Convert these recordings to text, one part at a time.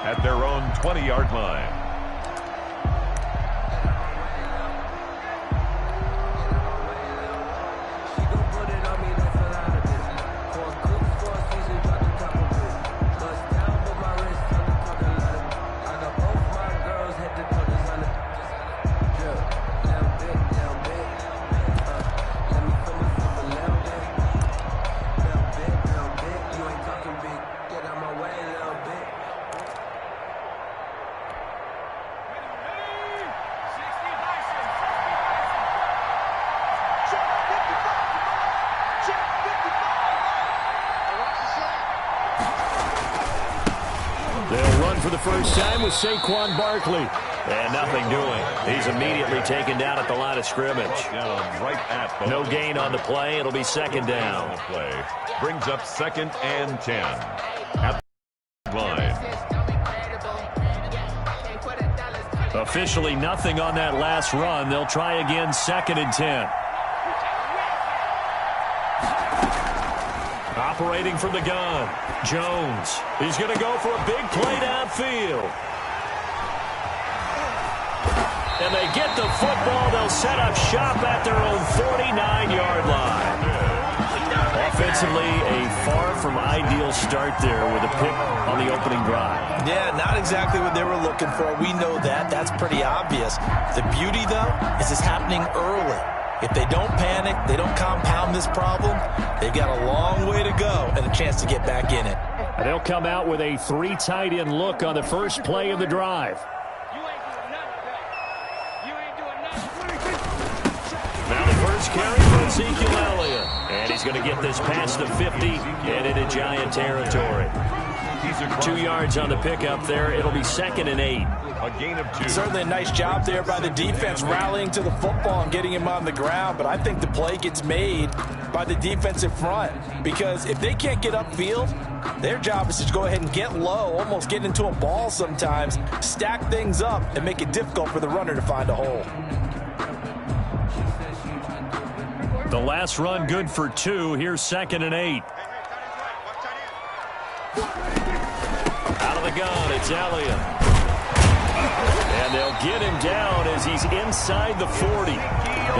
at their own 20-yard line. They'll run for the first time with Saquon Barkley. And nothing doing. He's immediately taken down at the line of scrimmage. No gain on the play. It'll be second down. Brings up 2nd and 10 at the line. Officially nothing on that last run. They'll try again 2nd and 10. Operating from the gun, Jones. He's going to go for a big play downfield. And they get the football. They'll set up shop at their own 49-yard line. Offensively, a far from ideal start there with a pick on the opening drive. Yeah, not exactly what they were looking for. We know that. That's pretty obvious. The beauty, though, is it's happening early. If they don't panic, they don't compound this problem, they've got a long way to go and a chance to get back in it. And they'll come out with a 3 tight end look on the first play of the drive. Now the first carry for Ezekiel Elliott. And he's going to get this past the 50 and into Giant territory. 2 yards on the pickup there. It'll be 2nd and 8. A gain of 2. Certainly a nice job there by the defense rallying to the football and getting him on the ground. But I think the play gets made by the defensive front. Because if they can't get upfield, their job is to go ahead and get low, almost get into a ball sometimes, stack things up, and make it difficult for the runner to find a hole. The last run good for 2. Here's 2nd and 8. Out of the gun, it's Elliott. And they'll get him down as he's inside the 40.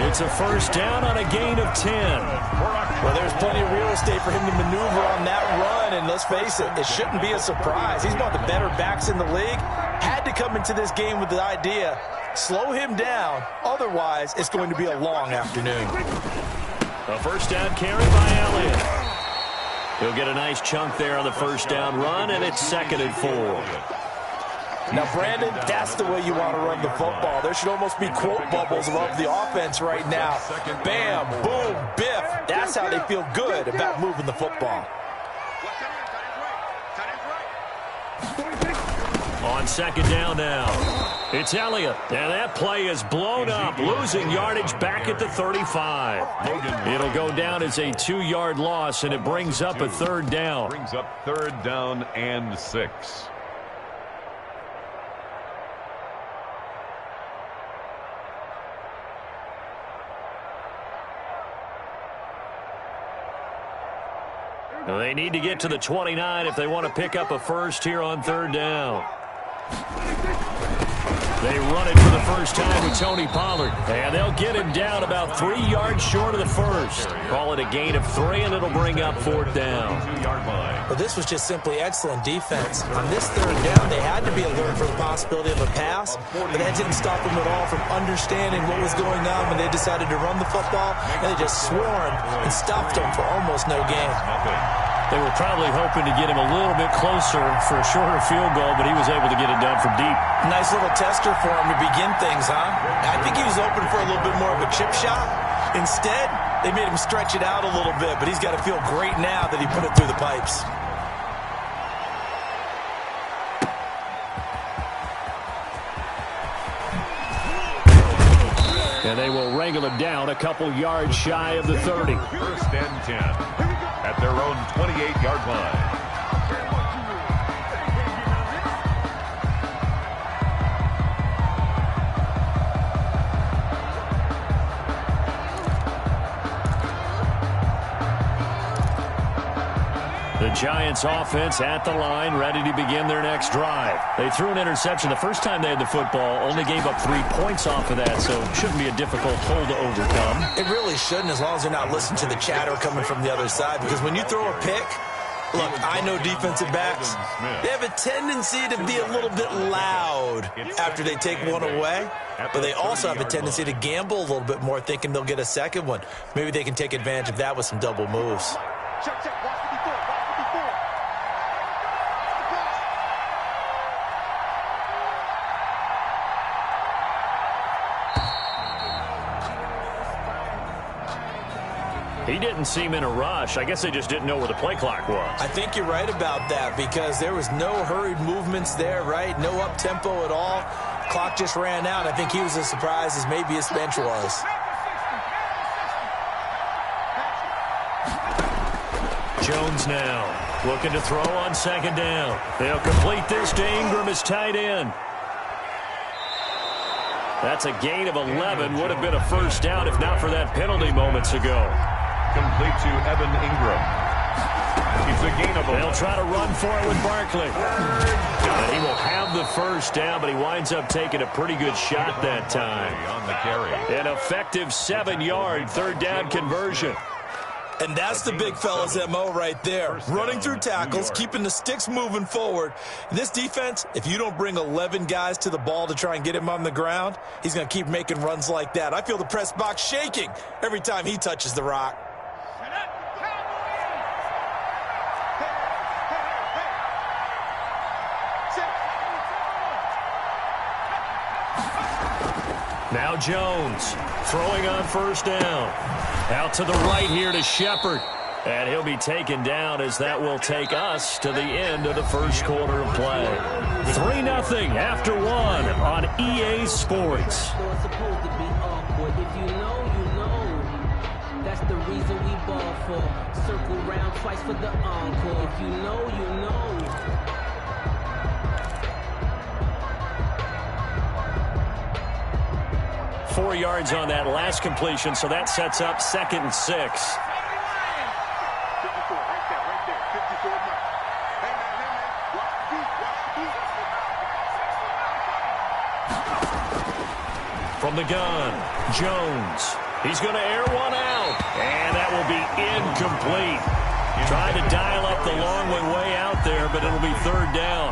It's a first down on a gain of 10. Well, there's plenty of real estate for him to maneuver on that run, and let's face it, it shouldn't be a surprise. He's one of the better backs in the league. Had to come into this game with the idea, slow him down, otherwise it's going to be a long afternoon. A first down carry by Elliott. He'll get a nice chunk there on the first down run, and it's 2nd and 4. Now, Brandon, that's the way you want to run the football. There should almost be quote bubbles above the offense right now. Bam, boom, biff. That's how they feel good about moving the football. On 2nd down now, it's Elliott. And that play is blown up, losing yardage back at the 35. It'll go down as a 2-yard loss, and it brings up a 3rd down. Brings up 3rd down and 6. They need to get to the 29 if they want to pick up a first here on 3rd down. They run it for the first time with Tony Pollard. And they'll get him down about 3 yards short of the first. Call it a gain of 3, and it'll bring up 4th down. Well, this was just simply excellent defense. On this 3rd down, they had to be alert for the possibility of a pass, but that didn't stop them at all from understanding what was going on when they decided to run the football, and they just swarmed and stopped them for almost no gain. They were probably hoping to get him a little bit closer for a shorter field goal, but he was able to get it done from deep. Nice little tester for him to begin things, huh? I think he was open for a little bit more of a chip shot. Instead, they made him stretch it out a little bit, but he's got to feel great now that he put it through the pipes. And they will wrangle him down a couple yards shy of the 30. 1st and 10 at their own 28-yard line. The Giants offense at the line, ready to begin their next drive. They threw an interception the first time they had the football, only gave up 3 points off of that, so it shouldn't be a difficult hole to overcome. It really shouldn't, as long as they're not listening to the chatter coming from the other side, because when you throw a pick, look, I know defensive backs, they have a tendency to be a little bit loud after they take one away, but they also have a tendency to gamble a little bit more, thinking they'll get a second one. Maybe they can take advantage of that with some double moves. Check, check, watch 54, watch 54. He didn't seem in a rush. I guess they just didn't know where the play clock was. I think you're right about that, because there was no hurried movements there, right? No up-tempo at all. Clock just ran out. I think he was as surprised as maybe his bench was. Jones now looking to throw on second down. They'll complete this to Ingram as tight end. That's a gain of 11. Would have been a first down if not for that penalty moments ago. Complete to Evan Ingram. It's a gain of 11. They'll try to run for it with Barkley. And he will have the first down, but he winds up taking a pretty good shot that time. On the carry. An effective 7-yard third down conversion. And that's the big fella's MO right there. Running through tackles, keeping the sticks moving forward. This defense, if you don't bring 11 guys to the ball to try and get him on the ground, he's going to keep making runs like that. I feel the press box shaking every time he touches the rock. Now Jones throwing on first down. Out to the right here to Shepard. And he'll be taken down as that will take us to the end of the first quarter of play. 3-0 after 1 on EA Sports. It's supposed to be awkward. If you know, you know. That's the reason we ball for. Circle round twice for the encore. If you know, you know. 4 yards on that last completion, so that sets up 2nd and 6. 54, right there, 54 now. Hey, man, watch the beat, From the gun, Jones. He's going to air one out, and that will be incomplete. Tried to dial up the long way out there, but it'll be third down.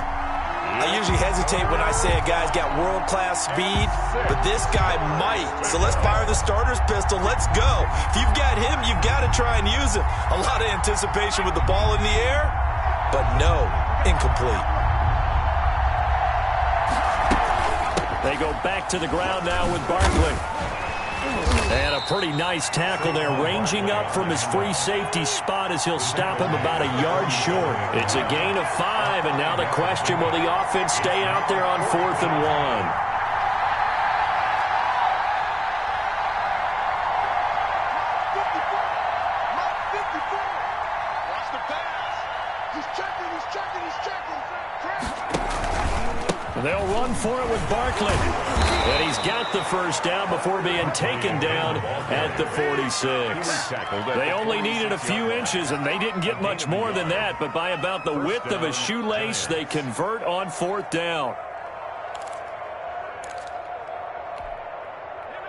I usually hesitate when I say a guy's got world-class speed, but this guy might. So let's fire the starter's pistol. Let's go. If you've got him, you've got to try and use him. A lot of anticipation with the ball in the air, but no, incomplete. They go back to the ground now with Barkley. And a pretty nice tackle there, ranging up from his free safety spot as he'll stop him about a yard short. It's a gain of 5, and now the question, will the offense stay out there on 4th and 1? They'll run for it with Barkley. And he's got the first down before being taken down at the 46. They only needed a few inches, and they didn't get much more than that. But by about the width of a shoelace, they convert on 4th down.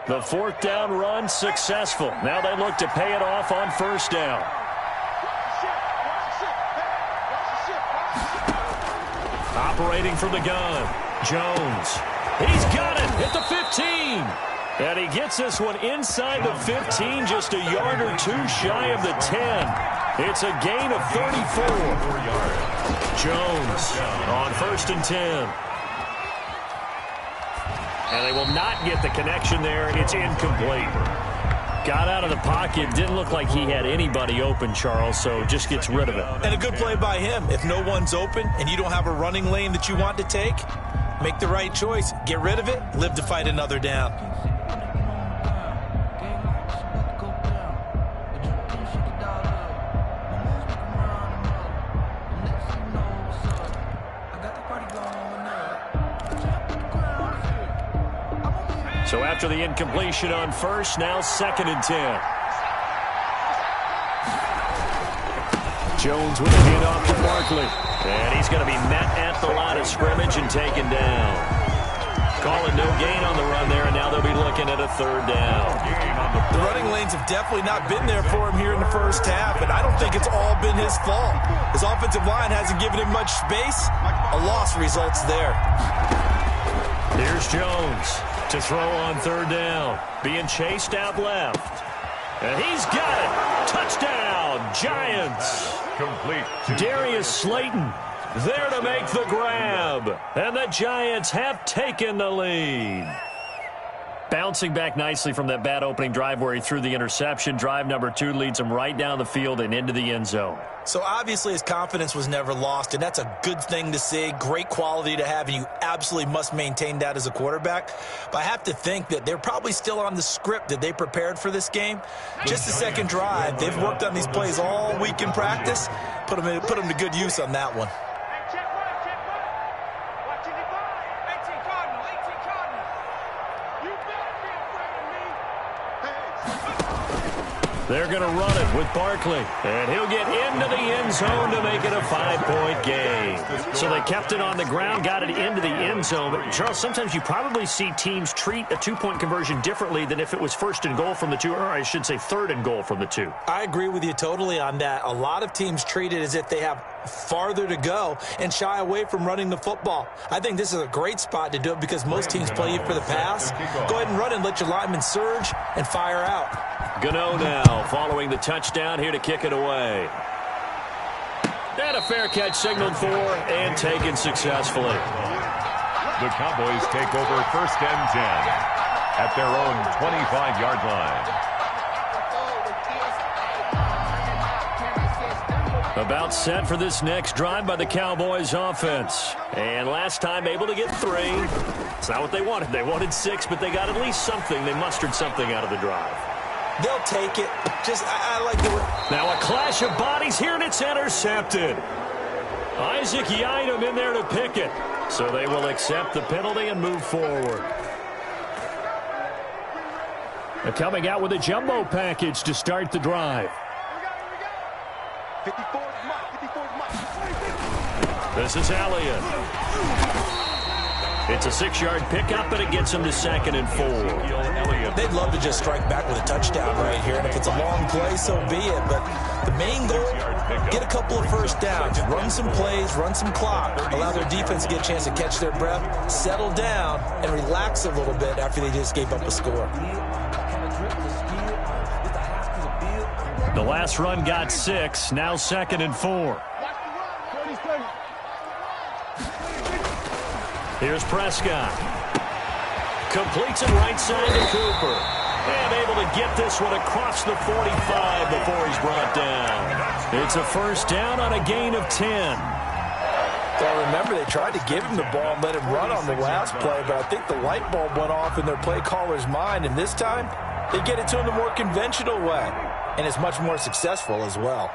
The 4th down run successful. Now they look to pay it off on first down. Operating from the gun, Jones. He's got it at the 15. And he gets this one inside the 15, just a yard or two shy of the 10. It's a gain of 34. Jones on 1st and 10. And they will not get the connection there. It's incomplete. Got out of the pocket. Didn't look like he had anybody open, Charles, so just gets rid of it. And a good play by him. If no one's open and you don't have a running lane that you want to take, make the right choice. Get rid of it. Live to fight another down. So after the incompletion on first, now 2nd and 10. Jones with a handoff to Barkley. And he's going to be met at the line of scrimmage and taken down. Calling no gain on the run there, and now they'll be looking at a third down. The running lanes have definitely not been there for him here in the first half, and I don't think it's all been his fault. His offensive line hasn't given him much space. A loss results there. Here's Jones to throw on third down. Being chased out left. And he's got it. Touchdown, Giants. Complete. Darius Slayton there to make the grab. And the Giants have taken the lead. Bouncing back nicely from that bad opening drive where he threw the interception. Drive number 2 leads him right down the field and into the end zone. So obviously his confidence was never lost, and that's a good thing to see, great quality to have, and you absolutely must maintain that as a quarterback. But I have to think that they're probably still on the script that they prepared for this game. Just the second drive, they've worked on these plays all week in practice. Put them to good use on that one. They're going to run it with Barkley. And he'll get into the end zone to make it a 5-point game. So they kept it on the ground, got it into the end zone. But, Charles, sometimes you probably see teams treat a 2-point conversion differently than if it was first and goal from the 2, or I should say third and goal from the 2. I agree with you totally on that. A lot of teams treat it as if they have farther to go and shy away from running the football. I think this is a great spot to do it because most teams play you for the pass. Go ahead and run and let your linemen surge and fire out. Gano now following the touchdown here to kick it away. And a fair catch signaled for and taken successfully. The Cowboys take over 1st and 10 at their own 25-yard line. About set for this next drive by the Cowboys offense. And last time able to get 3. It's not what they wanted. They wanted 6, but they got at least something. They mustered something out of the drive. They'll take it. I like the way. Now a clash of bodies here, and it's intercepted. Isaac Yiadom in there to pick it. So they will accept the penalty and move forward. They're coming out with a jumbo package to start the drive. 54 This is Elliott. It's a 6-yard pickup, but it gets him to 2nd and 4. They'd love to just strike back with a touchdown right here, and if it's a long play, so be it. But the main goal, get a couple of first downs, run some plays, run some clock, allow their defense to get a chance to catch their breath, settle down, and relax a little bit after they just gave up a score. The last run got 6, now 2nd and 4. Here's Prescott. Completes it right side to Cooper. And able to get this one across the 45 before he's brought down. It's a first down on a gain of 10. Well, remember, they tried to give him the ball and let him run on the last play, but I think the light bulb went off in their play caller's mind, and this time they get it to him the more conventional way, and it's much more successful as well.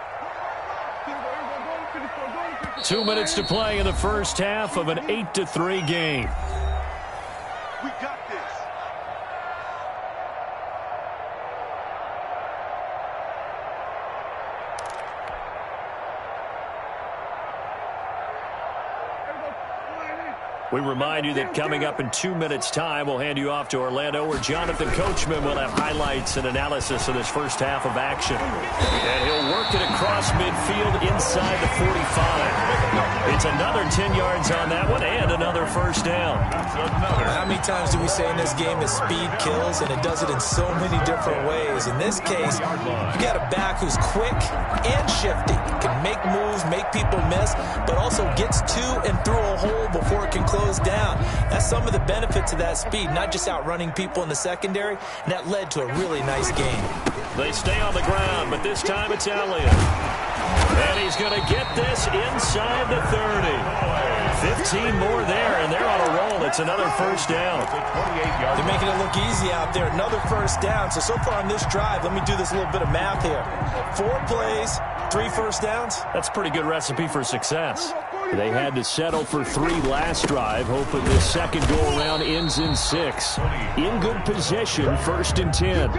2 minutes to play in the first half of an 8-3 game. We got this. We remind you that coming up in 2 minutes' time, we'll hand you off to Orlando, where Jonathan Coachman will have highlights and analysis of this first half of action. And he'll work it across midfield inside the 45. It's another 10 yards on that one and another first down. How many times do we say in this game that speed kills, and it does it in so many different ways? In this case, you got a back who's quick and shifty, can make moves, make people miss, but also gets to and through a hole before it can close down. That's some of the benefits of that speed, not just outrunning people in the secondary, and that led to a really nice game. They stay on the ground, but this time it's Elliott. And he's going to get this inside the 30. 15 more there, and they're on a roll. It's another first down. They're making it look easy out there. Another first down. So far on this drive, let me do this little bit of math here. 4 plays, 3 first downs. That's a pretty good recipe for success. They had to settle for 3 last drive, hoping this second go-around ends in 6. In good position, 1st and 10.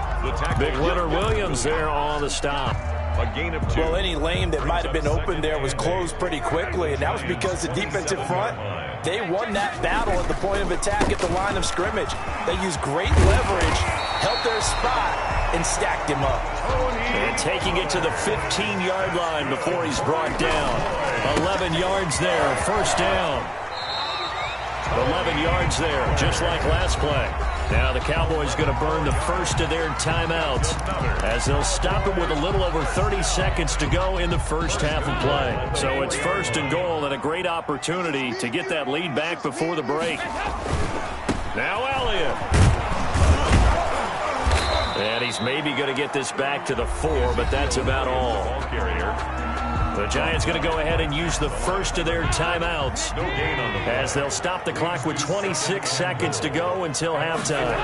Big Leonard Williams there on the stop. A gain of 2. Well, any lane that might have been open there was closed pretty quickly, and that was because the defensive front, they won that battle at the point of attack at the line of scrimmage. They used great leverage, held their spot, and stacked him up. And taking it to the 15-yard line before he's brought down. 11 yards there, first down. 11 yards there, just like last play. Now the Cowboys going to burn the first of their timeouts as they'll stop it with a little over 30 seconds to go in the first half of play. So it's first and goal and a great opportunity to get that lead back before the break. Now Elliott. And he's maybe going to get this back to the 4, but that's about all. The Giants going to go ahead and use the first of their timeouts as they'll stop the clock with 26 seconds to go until halftime.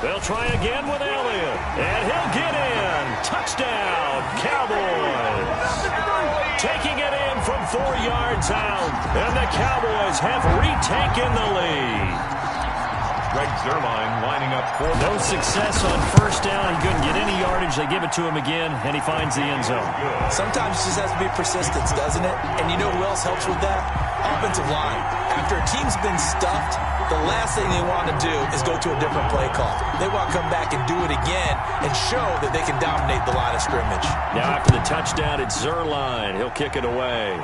They'll try again with Elliott, and he'll get in. Touchdown, Cowboys. Taking it in from 4 yards out, and the Cowboys have retaken the lead. Greg Zuerlein lining up for no success on first down. He couldn't get any yardage. They give it to him again, and he finds the end zone. Sometimes it just has to be persistence, doesn't it? And you know who else helps with that? Offensive line. After a team's been stuffed, the last thing they want to do is go to a different play call. They want to come back and do it again and show that they can dominate the line of scrimmage. Now after the touchdown, it's Zuerlein. He'll kick it away.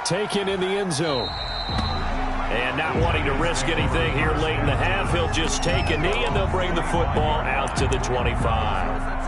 Taken in the end zone. And not wanting to risk anything here late in the half, he'll just take a knee, and they'll bring the football out to the 25.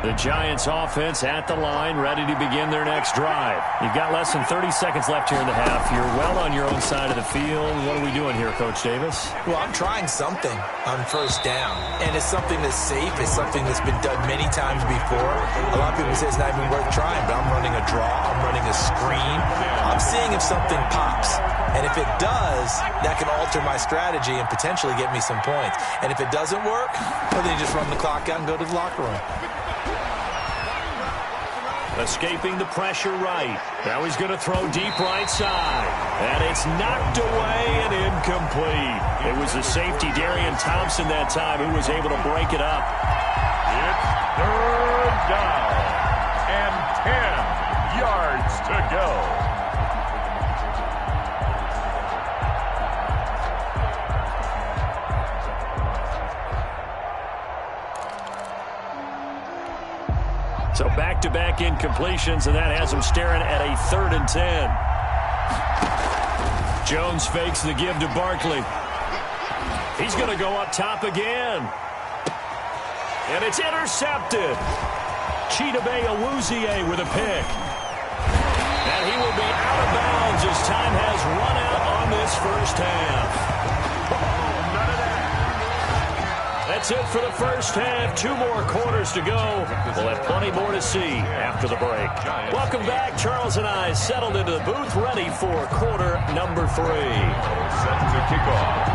The Giants offense at the line, ready to begin their next drive. You've got less than 30 seconds left here in the half. You're well on your own side of the field. What are we doing here, Coach Davis? Well, I'm trying something on first down, and it's something that's safe. It's something that's been done many times before. A lot of people say it's not even worth trying, but I'm running a draw. I'm running a screen. I'm seeing if something pops. And if it does, that can alter my strategy and potentially get me some points. And if it doesn't work, well, then you just run the clock out and go to the locker room. Escaping the pressure right. Now he's going to throw deep right side. And it's knocked away and incomplete. It was the safety, Darian Thompson, that time who was able to break it up. It's third down and 10 yards to go. So back-to-back incompletions, and that has him staring at a 3rd and 10. Jones fakes the give to Barkley. He's going to go up top again. And it's intercepted. Chidobe Awuzie with a pick. And he will be out of bounds as time has run out on this first half. That's it for the first half. 2 more quarters to go. We'll have plenty more to see after the break. Welcome back. Charles and I settled into the booth, ready for quarter number 3. Set to kick off.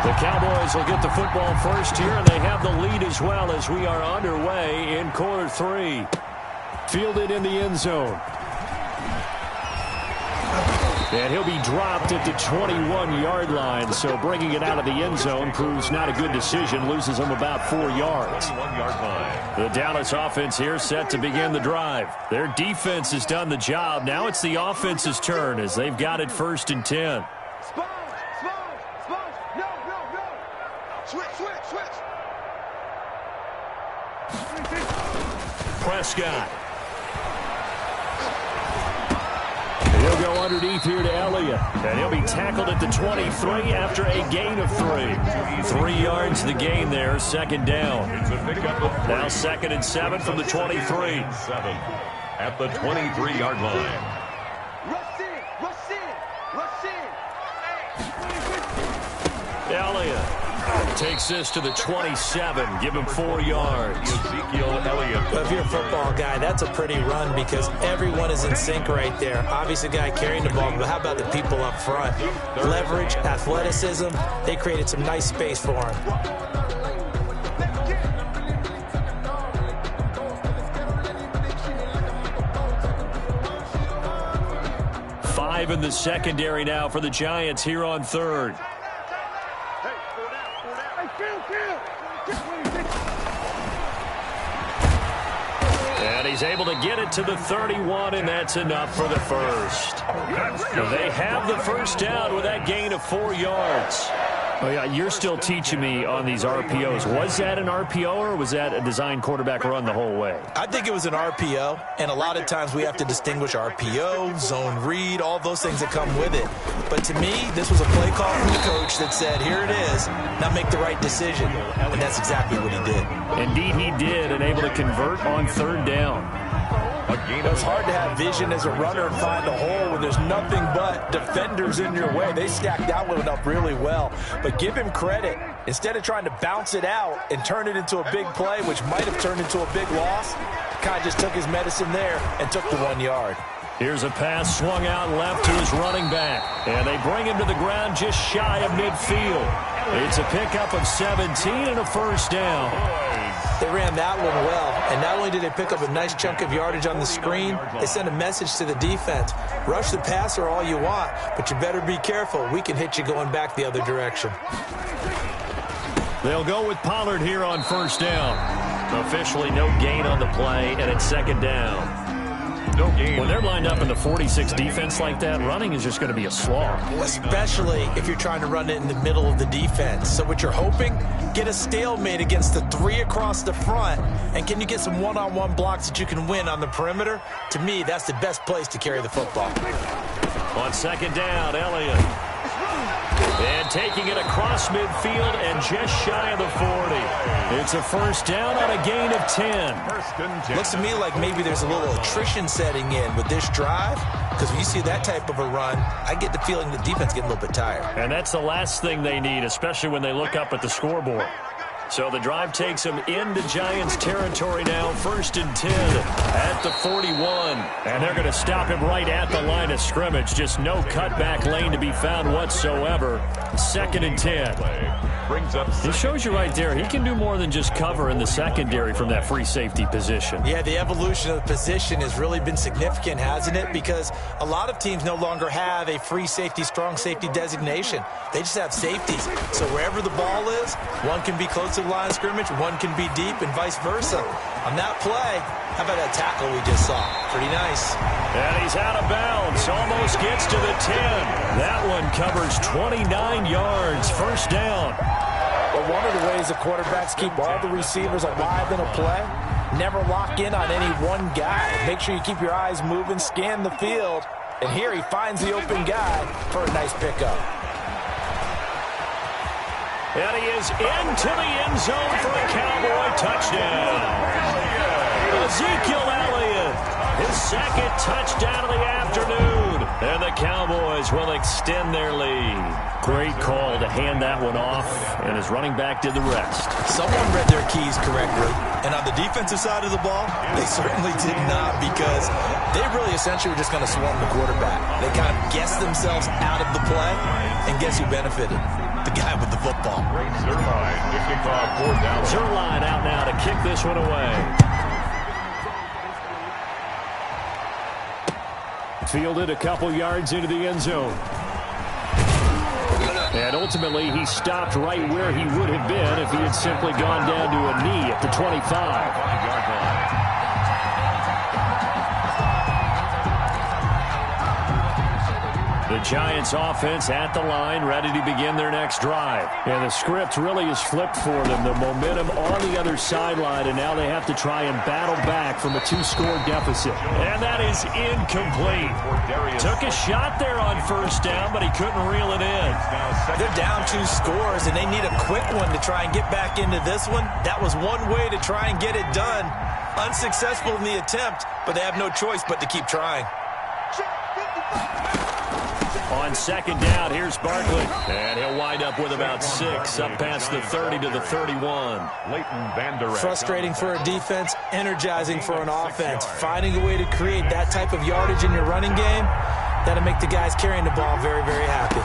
The Cowboys will get the football first here, and they have the lead as well as we are underway in quarter 3. Fielded in the end zone. And he'll be dropped at the 21-yard line, so bringing it out of the end zone proves not a good decision. Loses him about 4 yards. 1-yard line. The Dallas offense here set to begin the drive. Their defense has done the job. Now it's the offense's turn as they've got it 1st and 10. Prescott. He'll go underneath here to Elliott. And he'll be tackled at the 23 after a gain of 3. 3 yards the gain there, 2nd down. It's a pickup of 3. Now 2nd and 7 from the 23. 7 at the 23-yard line. Elliott takes this to the 27. Give him 4 yards. Ezekiel Elliott. If you're a football guy, that's a pretty run because everyone is in sync right there. Obviously, the guy carrying the ball, but how about the people up front? Leverage, athleticism, they created some nice space for him. 5 in the secondary now for the Giants here on third. And he's able to get it to the 31, and that's enough for the first. They have the first down with that gain of 4 yards. Oh, yeah, you're still teaching me on these RPOs. Was that an RPO or was that a design quarterback run the whole way? I think it was an RPO, and a lot of times we have to distinguish RPO, zone read, all those things that come with it. But to me, this was a play call from the coach that said, here it is, now make the right decision. And that's exactly what he did. Indeed, he did, and able to convert on third down. It's hard to have vision as a runner and find a hole when there's nothing but defenders in your way. They stacked that one up really well. But give him credit. Instead of trying to bounce it out and turn it into a big play, which might have turned into a big loss, kind of just took his medicine there and took the 1 yard. Here's a pass swung out left to his running back. And they bring him to the ground just shy of midfield. It's a pickup of 17 and a first down. They ran that one well, and not only did they pick up a nice chunk of yardage on the screen, they sent a message to the defense. Rush the passer all you want, but you better be careful. We can hit you going back the other direction. They'll go with Pollard here on first down. Officially no gain on the play, and it's second down. No gain. When they're lined up in the 46 defense like that, running is just going to be a slog. Especially if you're trying to run it in the middle of the defense. So what you're hoping, get a stalemate against the 3 across the front, and can you get some one-on-one blocks that you can win on the perimeter? To me, that's the best place to carry the football. On second down, Elliott. And taking it across midfield and just shy of the 40. It's a first down on a gain of 10. Looks to me like maybe there's a little attrition setting in with this drive, because when you see that type of a run, I get the feeling the defense getting a little bit tired. And that's the last thing they need, especially when they look up at the scoreboard. So the drive takes them into Giants territory now, 1st and 10 at the 41. And they're going to stop him right at the line of scrimmage. Just no cutback lane to be found whatsoever. 2nd and 10. He shows you right there, he can do more than just cover in the secondary from that free safety position. Yeah, the evolution of the position has really been significant, hasn't it? Because a lot of teams no longer have a free safety, strong safety designation. They just have safeties. So wherever the ball is, one can be close to the line of scrimmage, one can be deep, and vice versa. On that play, how about that tackle we just saw? Pretty nice. And he's out of bounds. Almost gets to the 10. That one covers 29 yards. First down. Well, one of the ways the quarterbacks keep all the receivers alive in a play, never lock in on any one guy. Make sure you keep your eyes moving, scan the field. And here he finds the open guy for a nice pickup. And he is into the end zone for a Cowboy touchdown. Ezekiel Elliott, his 2nd touchdown of the afternoon. And the Cowboys will extend their lead. Great call to hand that one off, and his running back did the rest. Someone read their keys correctly, and on the defensive side of the ball, they certainly did not, because they really essentially were just going to swarm the quarterback. They kind of guessed themselves out of the play, and guess who benefited? The guy with the football. Zerline out now to kick this one away. Fielded a couple yards into the end zone. And ultimately, he stopped right where he would have been if he had simply gone down to a knee at the 25-yard line. The Giants offense at the line, ready to begin their next drive. And the script really is flipped for them. The momentum on the other sideline, and now they have to try and battle back from a 2-score deficit. And that is incomplete. Took a shot there on first down, but he couldn't reel it in. They're down 2 scores, and they need a quick one to try and get back into this one. That was one way to try and get it done. Unsuccessful in the attempt, but they have no choice but to keep trying. On second down, here's Barkley. And he'll wind up with about 6, up past the 30 to the 31. Frustrating for a defense, energizing for an offense. Finding a way to create that type of yardage in your running game, that'll make the guys carrying the ball very, very happy.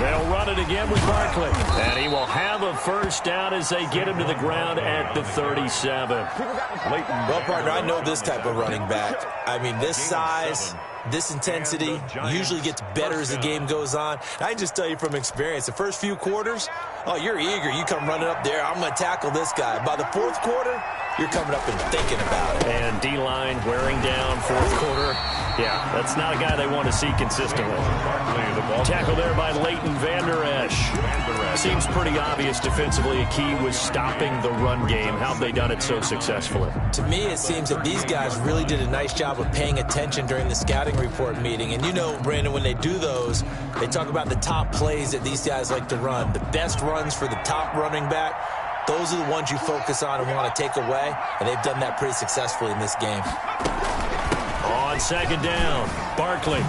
They'll run it again with Barkley. And he will have a first down as they get him to the ground at the 37. Well, partner, I know this type of running back. I mean, this size, this intensity usually gets better as the game goes on. I can just tell you from experience, the first few quarters, oh, you're eager. You come running up there, I'm going to tackle this guy. By the fourth quarter, you're coming up and thinking about it. And D-line wearing down fourth quarter. Yeah, that's not a guy they want to see consistently. Tackle there by Leighton Vander Esch. Seems pretty obvious defensively a key was stopping the run game. How have they done it so successfully? To me, it seems that these guys really did a nice job of paying attention during the scouting report meeting. And you know, Brandon, when they do those, they talk about the top plays that these guys like to run. The best runs for the top running back, those are the ones you focus on and want to take away. And they've done that pretty successfully in this game. On second down, Barkley.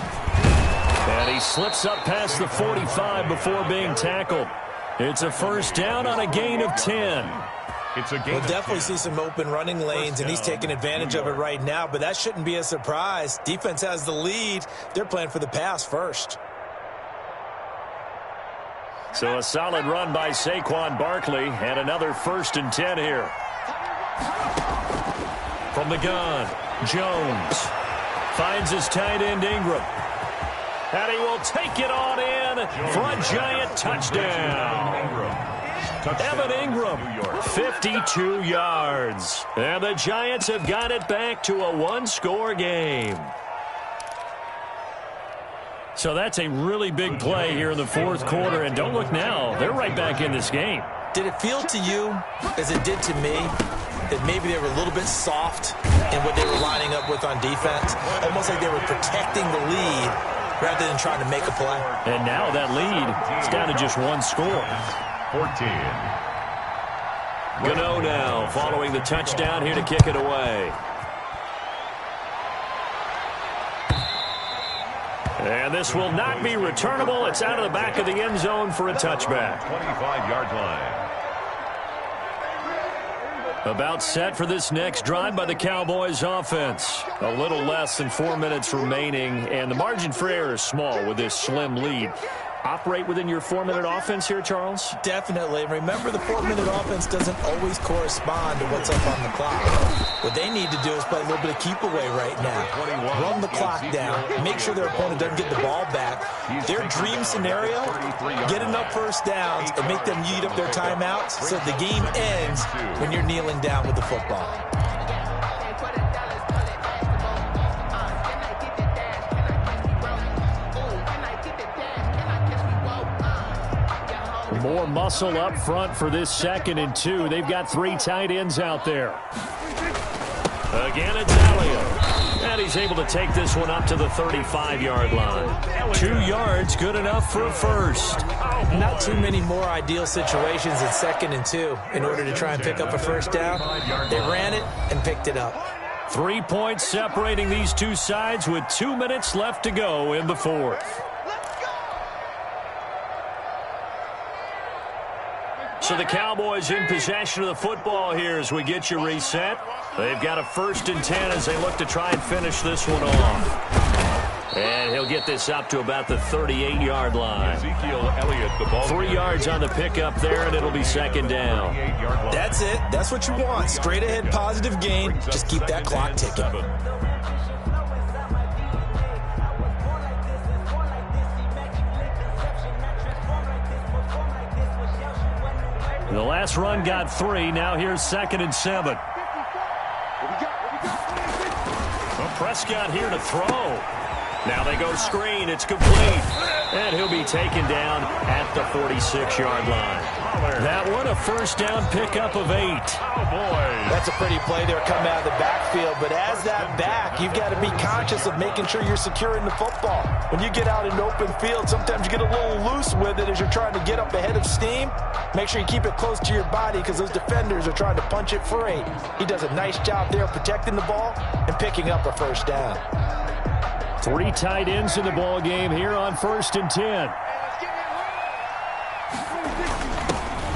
And he slips up past the 45 before being tackled. It's a first down on a gain of 10. We'll definitely see some open running lanes, and he's taking advantage of it right now, but that shouldn't be a surprise. Defense has the lead. They're playing for the pass first. So a solid run by Saquon Barkley, and another 1st and 10 here. From the gun, Jones finds his tight end Ingram. And he will take it on in for a giant touchdown. Evan Ingram, 52 yards. And the Giants have got it back to a one-score game. So that's a really big play here in the fourth quarter. And don't look now, they're right back in this game. Did it feel to you, as it did to me, that maybe they were a little bit soft in what they were lining up with on defense? Almost like they were protecting the lead rather than trying to make a play. And now that lead is down to just one score. 14. Gano now following the touchdown here to kick it away. And this will not be returnable. It's out of the back of the end zone for a touchback. 25-yard line. About set for this next drive by the Cowboys offense. A little less than 4 minutes remaining, and the margin for error is small with this slim lead. Operate within your 4-minute offense here, Charles? Definitely. Remember, the 4-minute offense doesn't always correspond to what's up on the clock. What they need to do is play a little bit of keep away right now. Run the clock down. Make sure their opponent doesn't get the ball back. Their dream scenario, get enough first downs and make them eat up their timeouts so the game ends when you're kneeling down with the football. More muscle up front for this 2nd and 2. They've got 3 tight ends out there. Again, it's Elliott. And he's able to take this one up to the 35-yard line. 2 yards, good enough for a first. Not too many more ideal situations in 2nd and 2 in order to try and pick up a first down. They ran it and picked it up. 3 points separating these two sides with 2 minutes left to go in the fourth. So the Cowboys in possession of the football here as we get you reset. They've got a 1st and 10 as they look to try and finish this one off. And he'll get this up to about the 38-yard line. Ezekiel Elliott, the ball. 3 yards on the pickup there, and it'll be 2nd down. That's it. That's what you want. Straight ahead positive gain. Just keep that clock ticking. The last run got 3. Now here's 2nd and 7. Well, Prescott here to throw. Now they go screen. It's complete. And he'll be taken down at the 46-yard line. That one, a first down pickup of 8. Oh, boy. That's a pretty play there coming out of the backfield. But as that back, you've got to be conscious of making sure you're securing the football. When you get out in open field, sometimes you get a little loose with it as you're trying to get up ahead of steam. Make sure you keep it close to your body because those defenders are trying to punch it free. He does a nice job there protecting the ball and picking up a first down. 3 tight ends in the ball game here on 1st and 10.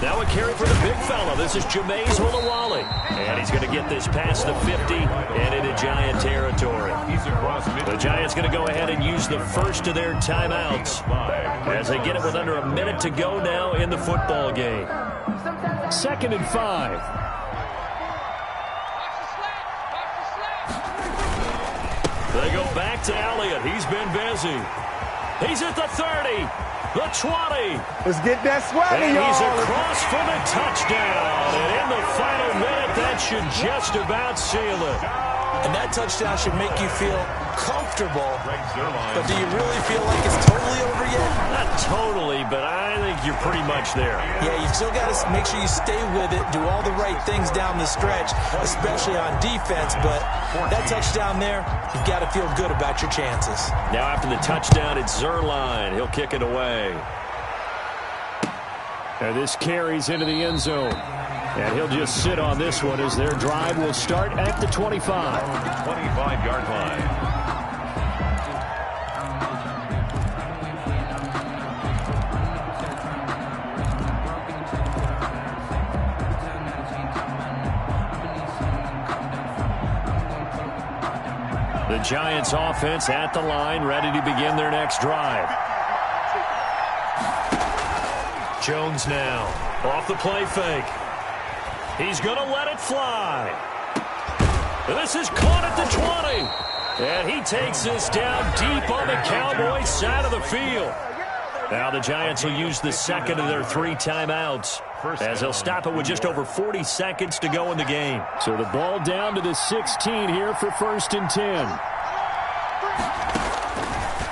Now a carry for the big fella. This is Jameis Olawale. And he's going to get this past the 50 and into Giant territory. The Giants going to go ahead and use the first of their timeouts as they get it with under a minute to go now in the football game. 2nd and 5. They go back to Elliott. He's been busy. He's at the 30, the 20. Let's get that swagger, and y'all. He's across for the touchdown. And in the final minute, that should just about seal it. And that touchdown should make you feel comfortable. But do you really feel like it's totally over yet? Not totally, but I think you're pretty much there. Yeah, you still got to make sure you stay with it, do all the right things down the stretch, especially on defense. But that touchdown there, you've got to feel good about your chances. Now after the touchdown, it's Zuerlein. He'll kick it away. And this carries into the end zone. And he'll just sit on this one as their drive will start at the 25. 25-yard line. The Giants offense at the line, ready to begin their next drive. Jones now off the play fake. He's going to let it fly. This is caught at the 20. And he takes this down deep on the Cowboys side of the field. Now the Giants will use the second of their 3 timeouts as they'll stop it with just over 40 seconds to go in the game. So the ball down to the 16 here for 1st and 10.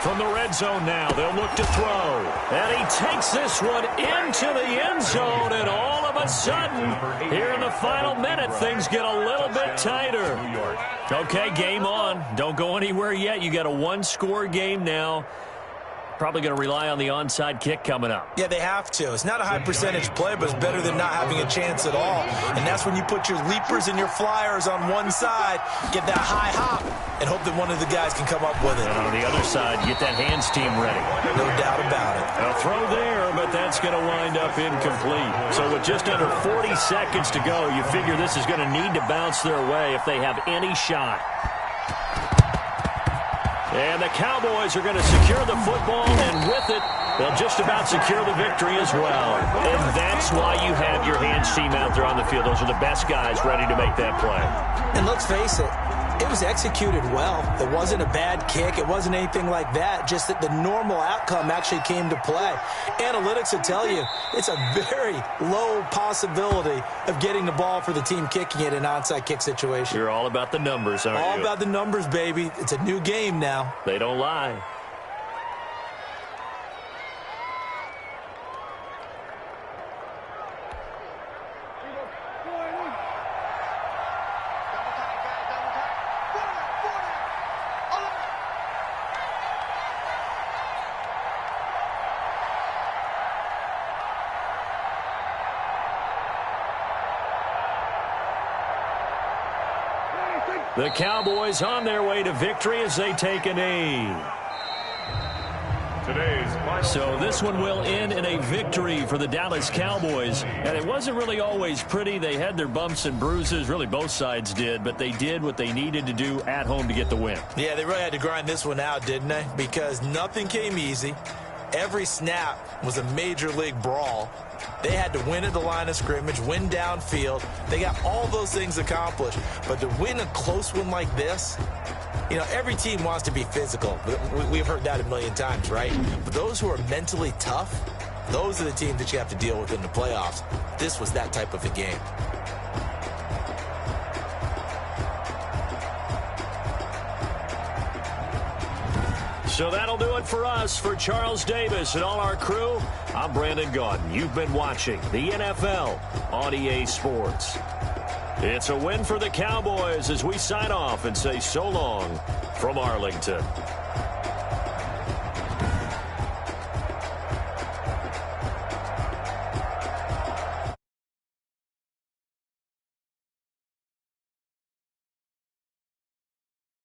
From the red zone now, they'll look to throw. And he takes this one into the end zone, and all of a sudden, here in the final minute, things get a little bit tighter. Okay, game on. Don't go anywhere yet. You got a 1-score game now. Probably going to rely on the onside kick coming up. Yeah, they have to. It's not a high percentage play, but it's better than not having a chance at all. And that's when you put your leapers and your flyers on one side, get that high hop, and hope that one of the guys can come up with it. And on the other side, get that hands team ready. No doubt about it. A throw there, but that's going to wind up incomplete. So with just under 40 seconds to go, you figure this is going to need to bounce their way if they have any shot. And the Cowboys are going to secure the football, and with it, they'll just about secure the victory as well. And that's why you have your hands team out there on the field. Those are the best guys ready to make that play. And let's face it, it was executed well. It wasn't a bad kick. It wasn't anything like that. Just that the normal outcome actually came to play. Analytics will tell you it's a very low possibility of getting the ball for the team kicking it in an onside kick situation. You're all about the numbers, aren't you? All about the numbers, baby. It's a new game now. They don't lie. The Cowboys on their way to victory as they take a knee. So this one will end in a victory for the Dallas Cowboys. And it wasn't really always pretty. They had their bumps and bruises. Really, both sides did. But they did what they needed to do at home to get the win. Yeah, they really had to grind this one out, didn't they? Because nothing came easy. Every snap was a major league brawl. They had to win at the line of scrimmage, win downfield. They got all those things accomplished. But to win a close one like this, you know, every team wants to be physical. We've heard that a million times, right? But those who are mentally tough, those are the teams that you have to deal with in the playoffs. This was that type of a game. So that'll do it for us. For Charles Davis and all our crew, I'm Brandon Gaudin. You've been watching the NFL on EA Sports. It's a win for the Cowboys as we sign off and say so long from Arlington.